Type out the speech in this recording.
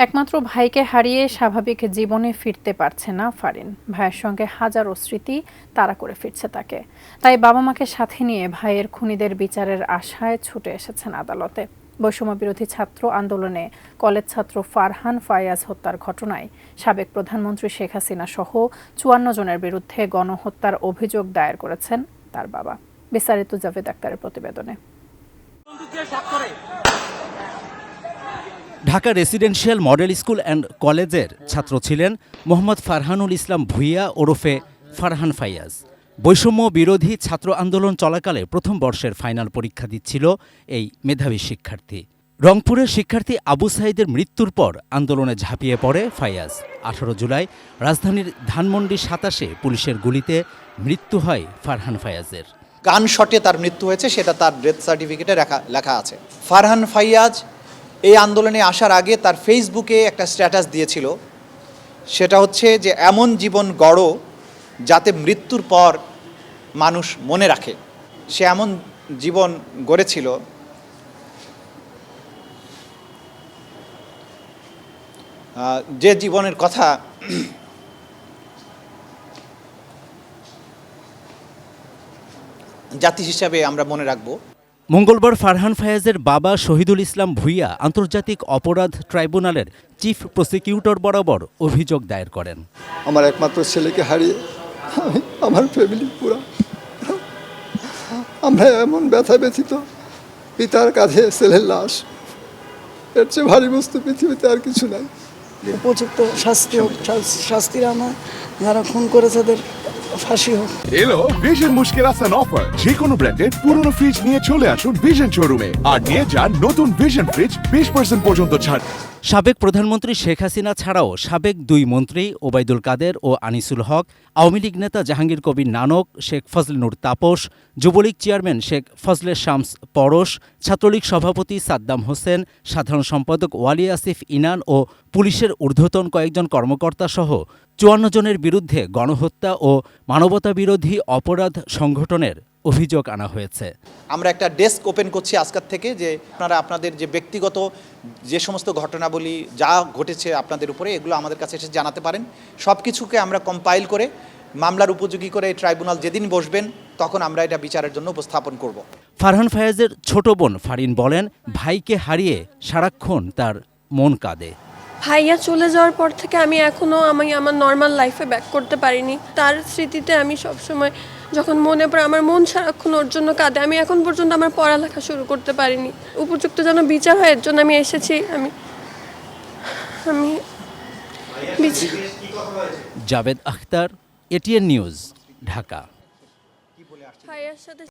একমাত্র ভাইকে হারিয়ে স্বাভাবিক জীবনে ফিরতে পারছে না ফারিন। ভাইয়ের সঙ্গে হাজারো স্মৃতি তাড়া করে ফিরছে তাকে। তাই বাবা মাকে সাথে নিয়ে ভাইয়ের খুনিদের বিচারের আশায় ছুটে এসেছেন আদালতে। বৈষম্য বিরোধী ছাত্র আন্দোলনে কলেজ ছাত্র ফারহান ফায়াজ হত্যার ঘটনায় সাবেক প্রধানমন্ত্রী শেখ হাসিনা সহ ৫৪ জনের বিরুদ্ধে গণহত্যার অভিযোগ দায়ের করেছেন তার বাবা। বিস্তারিত জাভেদ আক্তারের প্রতিবেদনে। Dhaka residential model school and কলেজের ছাত্র ছিলেন মোহাম্মদ ফারহানুল ইসলাম ভূঁইয়া ওরফে ফারহান ফাইয়াজ। বৈষম্য বিরোধী ছাত্র আন্দোলন চলাকালে প্রথম বর্ষের ফাইনাল পরীক্ষা দিচ্ছিল এই মেধাবী শিক্ষার্থী। রংপুরের শিক্ষার্থী আবু সাইদের মৃত্যুর পর আন্দোলনে ঝাঁপিয়ে পড়ে ফাইয়াজ। ১৮ জুলাই রাজধানীর ধানমন্ডি ২৭-এ পুলিশের গুলিতে মৃত্যু হয় ফারহান ফাইয়াজের। গান শটে তার মৃত্যু হয়েছে, সেটা তার ডেথ সার্টিফিকেটে লেখা আছে। ফারহান ফাইয়াজ এই আন্দোলনে আসার আগে তার ফেসবুকে একটা স্ট্যাটাস দিয়েছিল, সেটা হচ্ছে যে এমন জীবন গড়ো যাতে মৃত্যুর পর মানুষ মনে রাখে। সে এমন জীবন গড়েছিল যে জীবনের কথা জাতি হিসাবে আমরা মনে রাখব। মঙ্গলবার ফারহান ফায়াজের বাবা শহীদুল ইসলাম ভূঁইয়া আন্তর্জাতিক অপরাধ ট্রাইব্যুনালের চিফ প্রসিকিউটর বরাবর অভিযোগ দায়ের করেন। আমার একমাত্র ছেলেকে হারিয়ে আমার ফ্যামিলি পুরো আমরা এমন ব্যথা ব্যথিত, পিতার কাঁধে ছেলের লাশ, এর চেয়ে ভারী বস্তু পৃথিবীতে আর কিছু নাই। উপযুক্ত শাস্তি হোক, শাস্তির আমার যারা খুন করেছে তাদের ফাঁসি হোক। এলো ভিশন মুশকিল আসান অফার। যে কোনো ব্র্যান্ডের পুরনো ফ্রিজ নিয়ে চলে আসুন ভিশন শোরুমে আর নিয়ে যান নতুন ভিশন ফ্রিজ 20% পর্যন্ত ছাড়। সাবেক প্রধানমন্ত্রী শেখ হাসিনা ছাড়াও সাবেক দুই মন্ত্রী ওবায়দুল কাদের ও আনিসুল হক, আওয়ামী লীগ নেতা জাহাঙ্গীর কবির নানক, শেখ ফজলে নূর তাপস, যুবলীগ চেয়ারম্যান শেখ ফজলে শামস পরশ, ছাত্রলীগ সভাপতি সাদ্দাম হোসেন, সাধারণ সম্পাদক ওয়ালি আসিফ ইনান ও পুলিশের ঊর্ধ্বতন কয়েকজন কর্মকর্তা সহ ৫৪ জনের বিরুদ্ধে গণহত্যা ও মানবতাবিরোধী অপরাধ সংগঠনের অভিযোগ আনা হয়েছে। আমরা একটা ডেস্ক ওপেন করছি আজকের থেকে, যে আপনারা আপনাদের যে ব্যক্তিগত যে সমস্ত ঘটনাবলী যা ঘটেছে আপনাদের উপরে, এগুলো আমাদের কাছে এসে জানাতে পারেন। সব কিছুকে আমরা কম্পাইল করে মামলার উপযোগী করে ট্রাইব্যুনাল যেদিন বসবেন তখন আমরা এটা বিচারের জন্য উপস্থাপন করব। ফারহান ফায়াজের ছোট বোন ফারিন বলেন, ভাইকে হারিয়ে সারাক্ষণ তার মন কাঁদে। ভাইয়া চলে যাওয়ার পর থেকে আমি আমার নর্মাল লাইফে ব্যাক করতে পারিনি। তার স্মৃতিতে আমি সবসময় যখন মনে পড়ে আমার মন সারাক্ষণ ওর জন্য কাঁদে। আমি এখন পর্যন্ত আমার পড়ালেখা শুরু করতে পারিনি। উপযুক্ত যেন বিচার হয় এর জন্য আমি এসেছি। Javed Akhtar, ATN news, Dhaka. ভাইয়ার সাথে